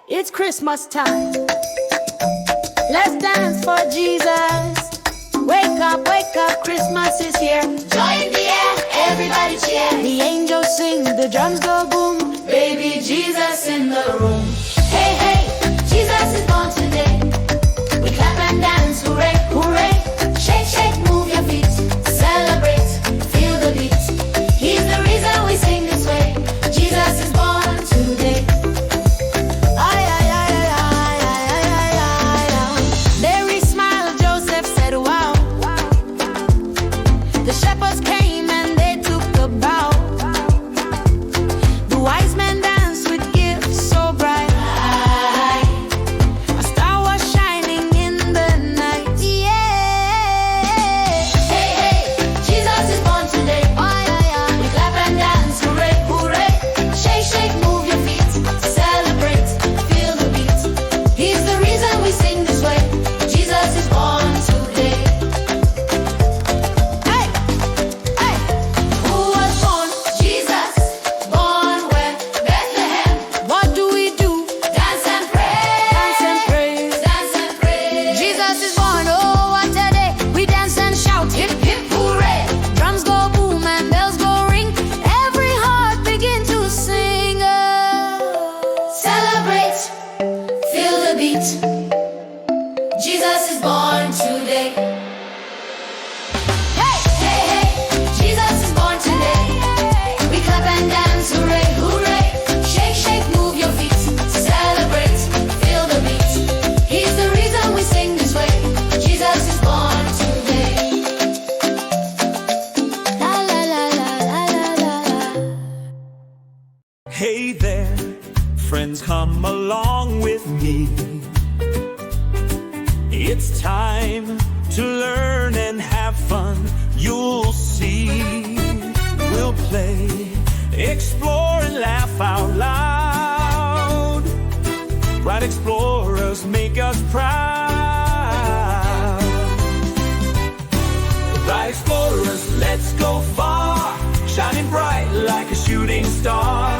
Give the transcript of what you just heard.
It's Christmas time. Let's dance for Jesus. Wake up, Christmas is here. Joy in the air, everybody cheer. The angels sing, the drums go boom. Baby Jesus in the room. Hey, hey, Jesus is born today. We clap and dance, hooray, hooray. Shake, shake, move your feet. Celebrate, feel the beat. He's the reason we sing this way. Jesus is born today. Ay, ay, ay, ay, ay, ay, ay, ay, ay. Mary smiled, Joseph said, wow. The shepherds came and they took a bow. The wise men danced with gifts so bright. A star was shining in the night. Yeah. Hey, hey, Jesus is born today. Ay, ay, ay. We clap and dance, hooray, hooray. Shake, shake, move your feet. Celebrate, feel the beat. He's the reason we sing this way. Jesus is born today. Hey, hey. Who was born? Jesus. Born where? Bethlehem. What do we do? Dance and praise. Dance and praise. Dance and praise. Jesus is born, oh what a day. We dance and shout, Hip, hip, hooray. drums go boom and bells go ring. Every heart begin to sing. Celebrate, feel the beat. Jesus is born today. Hey, Hey, hey, Jesus is born today. We clap and dance, hooray, hooray. Shake, shake, move your feet. Celebrate, feel the beat. He's the reason we sing this way. Jesus is born today. la la la la la la la. Hey there, friends, come along with me. It's time to learn and have fun. You'll see. We'll play, explore, and laugh out loud. Bright explorers make us proud. Bright explorers, let's go far. Shining bright like a shooting star.